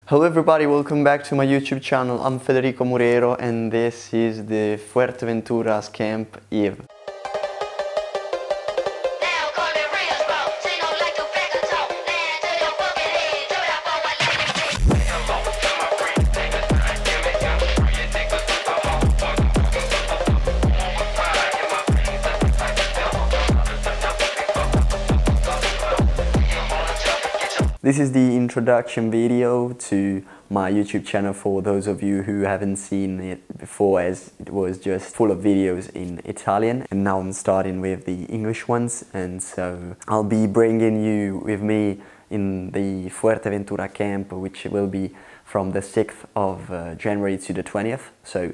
Hello everybody, welcome back to my YouTube channel. I'm Federico Murero and this is the Fuerteventura Camp Eve. This is the introduction video to my YouTube channel for those of you who haven't seen it before, as it was just full of videos in Italian, and now I'm starting with the English ones. And so I'll be bringing you with me in the Fuerteventura camp, which will be from the 6th of January to the 20th. So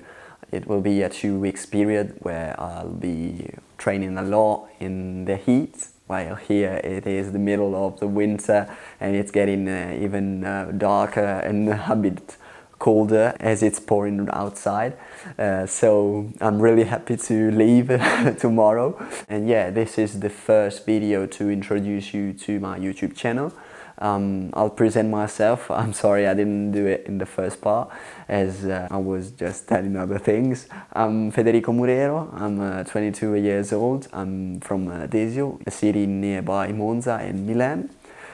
it will be a 2 weeks period where I'll be training a lot in the heat, while here it is the middle of the winter and it's getting even darker and a bit colder as it's pouring outside. So I'm really happy to leave tomorrow. And yeah, this is the first video to introduce you to my YouTube channel. I'll present myself. I'm sorry I didn't do it in the first part, as I was just telling other things. I'm Federico Murero. I'm 22 years old. I'm from Desio, a city nearby Monza and Milan,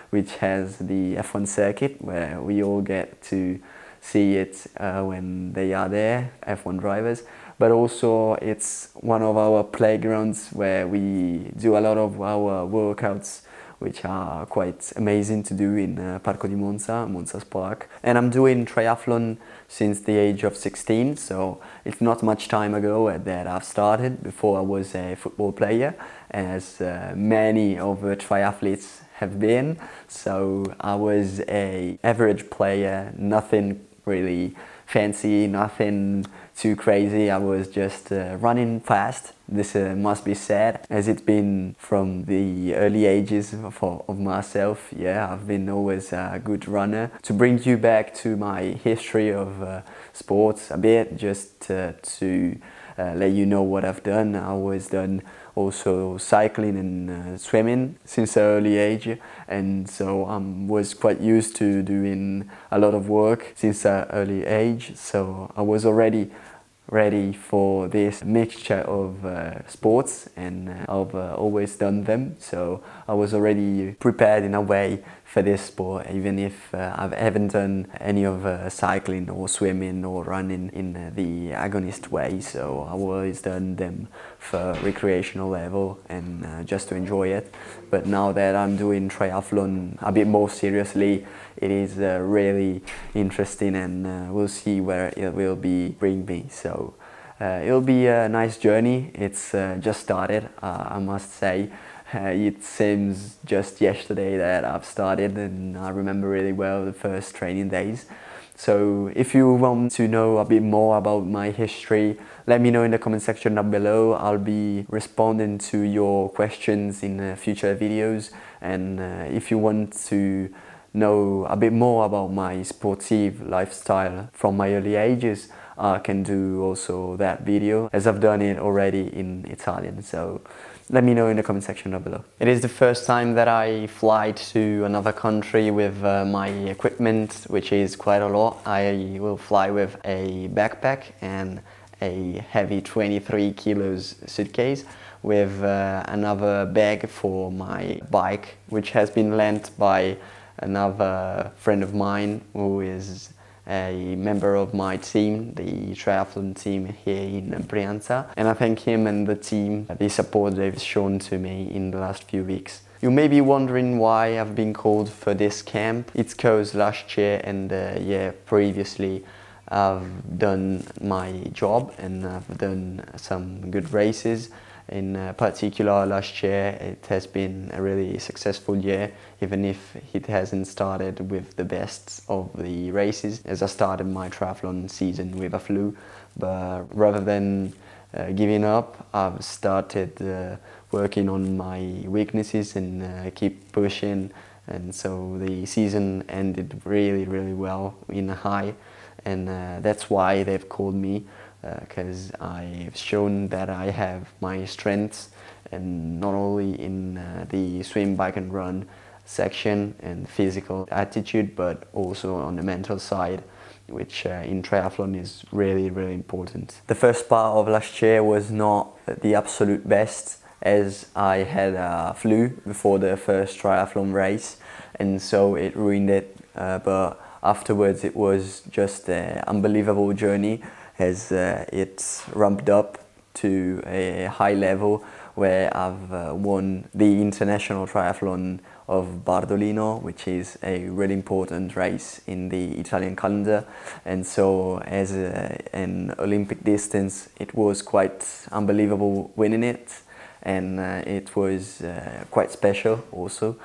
which has the F1 circuit where we all get to see it when they are there, F1 drivers. But also it's one of our playgrounds where we do a lot of our workouts, which are quite amazing to do in Parco di Monza, Monza's park. And I'm doing triathlon since the age of 16, so it's not much time ago that I've started. Before I was a football player, as many of the triathletes have been. So I was an average player, nothing really fancy, nothing too crazy. I was just running fast. This must be said, as it's been from the early ages of myself. Yeah, I've been always a good runner. To bring you back to my history of sports a bit, just to let you know what I've done. I was done also cycling and swimming since an early age, and so I was quite used to doing a lot of work since an early age. So I was already ready for this mixture of sports, and I've always done them, so I was already prepared in a way for this sport, even if I haven't done any of cycling or swimming or running in the agonist way. So I've always done them for recreational level and just to enjoy it. But now that I'm doing triathlon a bit more seriously, it is really interesting, and we'll see where it will bring me. So it'll be a nice journey. It's just started, I must say. It seems just yesterday that I've started, and I remember really well the first training days. So if you want to know a bit more about my history, let me know in the comment section down below. I'll be responding to your questions in future videos. And if you want to know a bit more about my sportive lifestyle from my early ages, I can do also that video, as I've done it already in Italian. So let me know in the comment section down below. It is the first time that I fly to another country with my equipment, which is quite a lot. I will fly with a backpack and a heavy 23 kilos suitcase, with another bag for my bike, which has been lent by another friend of mine who is a member of my team, the triathlon team here in Brianza, and I thank him and the team for the support they've shown to me in the last few weeks. You may be wondering why I've been called for this camp. It's because last year and year previously I've done my job and I've done some good races. In particular, last year it has been a really successful year, even if it hasn't started with the best of the races, as I started my triathlon season with a flu. But rather than giving up, I've started working on my weaknesses and keep pushing, and so the season ended really well in a high, and that's why they've called me. Because I've shown that I have my strengths, and not only in the swim, bike and run section and physical attitude, but also on the mental side, which in triathlon is really, really important. The first part of last year was not the absolute best, as I had a flu before the first triathlon race, and so it ruined it, but afterwards it was just an unbelievable journey, as it's ramped up to a high level where I've won the International Triathlon of Bardolino, which is a really important race in the Italian calendar. And so as an Olympic distance, it was quite unbelievable winning it, and it was quite special also,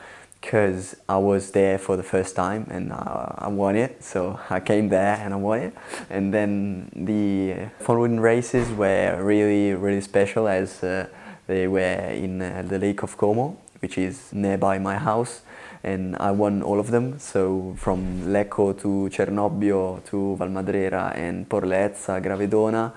because I was there for the first time and I won it. So I came there and I won it. And then the following races were really, really special, as they were in the Lake of Como, which is nearby my house, and I won all of them. So from Lecco to Cernobbio to Valmadrera and Porlezza, Gravedona,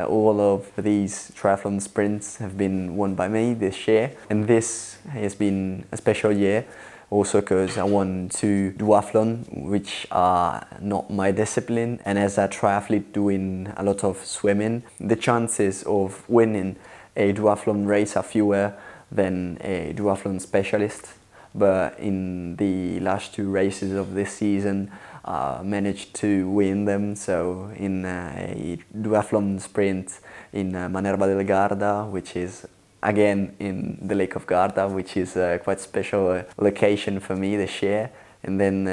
all of these triathlon sprints have been won by me this year. And this has been a special year also because I won 2 duathlon, which are not my discipline, and as a triathlete doing a lot of swimming, the chances of winning a duathlon race are fewer than a duathlon specialist. But in the last 2 races of this season, I managed to win them. So in a duathlon sprint in Manerba del Garda, which is again in the Lake of Garda, which is a quite special location for me this year. And then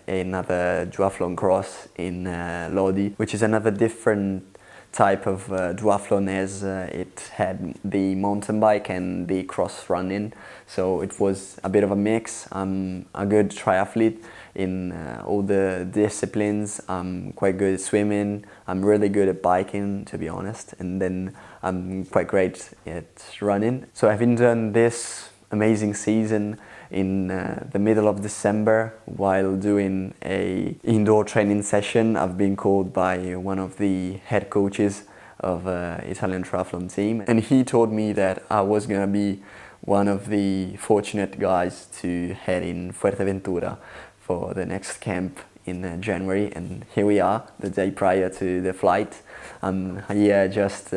another duathlon cross in Lodi, which is another different type of duathlon, as it had the mountain bike and the cross running. So it was a bit of a mix. I'm a good triathlete in all the disciplines. I'm quite good at swimming. I'm really good at biking, to be honest. And then I'm quite great at running. So having done this amazing season in the middle of December while doing a indoor training session, I've been called by one of the head coaches of Italian Triathlon Team, and he told me that I was gonna be one of the fortunate guys to head in Fuerteventura for the next camp in January, and here we are, the day prior to the flight. I'm here just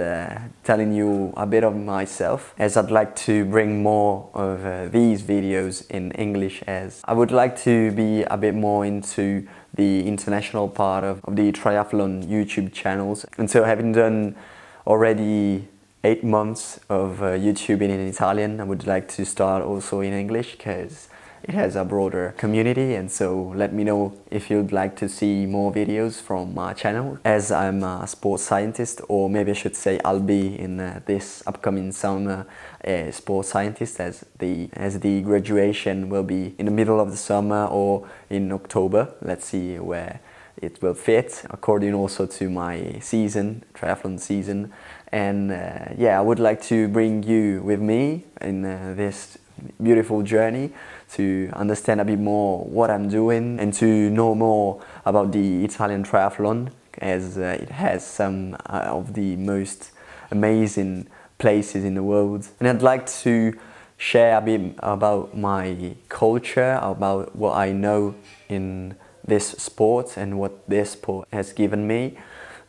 telling you a bit of myself, as I'd like to bring more of these videos in English, as I would like to be a bit more into the international part of the triathlon YouTube channels. And so having done already 8 months of YouTubing in Italian, I would like to start also in English, because it has a broader community. And so let me know if you'd like to see more videos from my channel, as I'm a sports scientist, or maybe I should say I'll be in this upcoming summer a sports scientist, as the graduation will be in the middle of the summer or in October. Let's see where it will fit, according also to my season, triathlon season. And yeah, I would like to bring you with me in this beautiful journey to understand a bit more what I'm doing and to know more about the Italian triathlon, as it has some of the most amazing places in the world. And I'd like to share a bit about my culture, about what I know in this sport and what this sport has given me.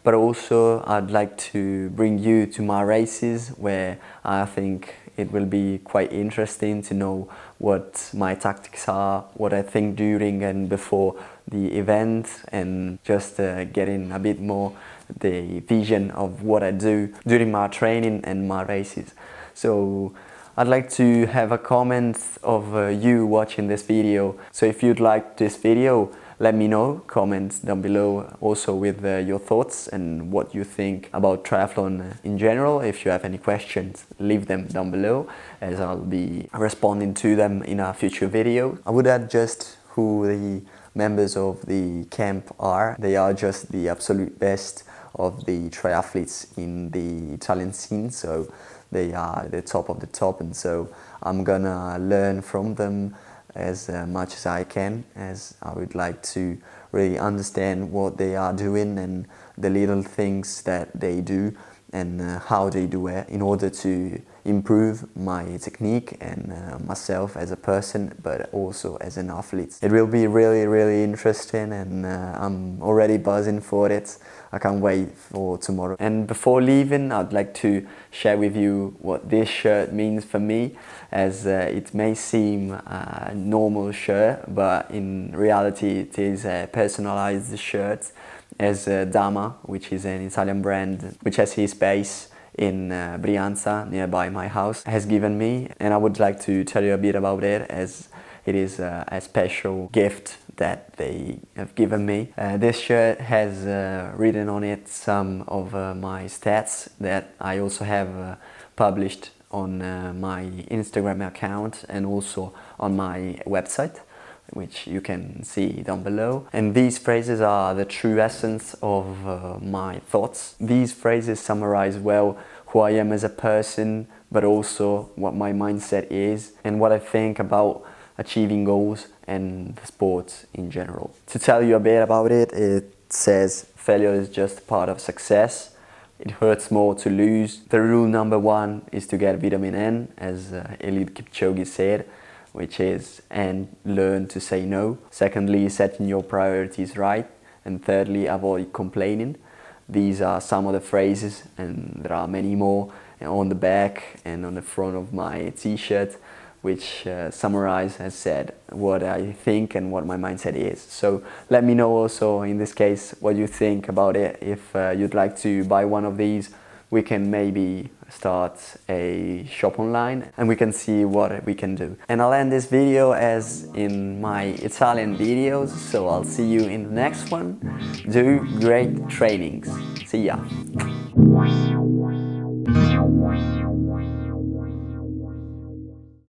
But also I'd like to bring you to my races, where I think it will be quite interesting to know what my tactics are, what I think during and before the event, and just getting a bit more the vision of what I do during my training and my races. So I'd like to have a comment of you watching this video. So if you'd like this video, let me know, comment down below also with your thoughts and what you think about triathlon in general. If you have any questions, leave them down below, as I'll be responding to them in a future video. I would add just who the members of the camp are. They are just the absolute best of the triathletes in the Italian scene, so they are the top of the top, and so I'm gonna learn from them as much as I can, as I would like to really understand what they are doing and the little things that they do, and how they do it in order to improve my technique and myself as a person, but also as an athlete. It will be really interesting, and I'm already buzzing for it. I can't wait for tomorrow. And before leaving, I'd like to share with you what this shirt means for me, as it may seem a normal shirt, but in reality it is a personalized shirt, as Dama, which is an Italian brand which has his base in Brianza, nearby my house, has given me, and I would like to tell you a bit about it, as it is a special gift that they have given me. This shirt has written on it some of my stats that I also have published on my Instagram account and also on my website, which you can see down below. And these phrases are the true essence of my thoughts. These phrases summarize well who I am as a person, but also what my mindset is and what I think about achieving goals and the sport in general. To tell you a bit about it, it says failure is just part of success. It hurts more to lose. The rule number one is to get vitamin N, as Eliud Kipchoge said, which is, and learn to say no. Secondly, setting your priorities right. And thirdly, avoid complaining. These are some of the phrases, and there are many more on the back and on the front of my t-shirt, which summarize, as said, what I think and what my mindset is. So let me know also, in this case, what you think about it. If you'd like to buy one of these, we can maybe start a shop online and we can see what we can do. And I'll end this video as in my Italian videos, so I'll see you in the next one. Do great trainings. See ya.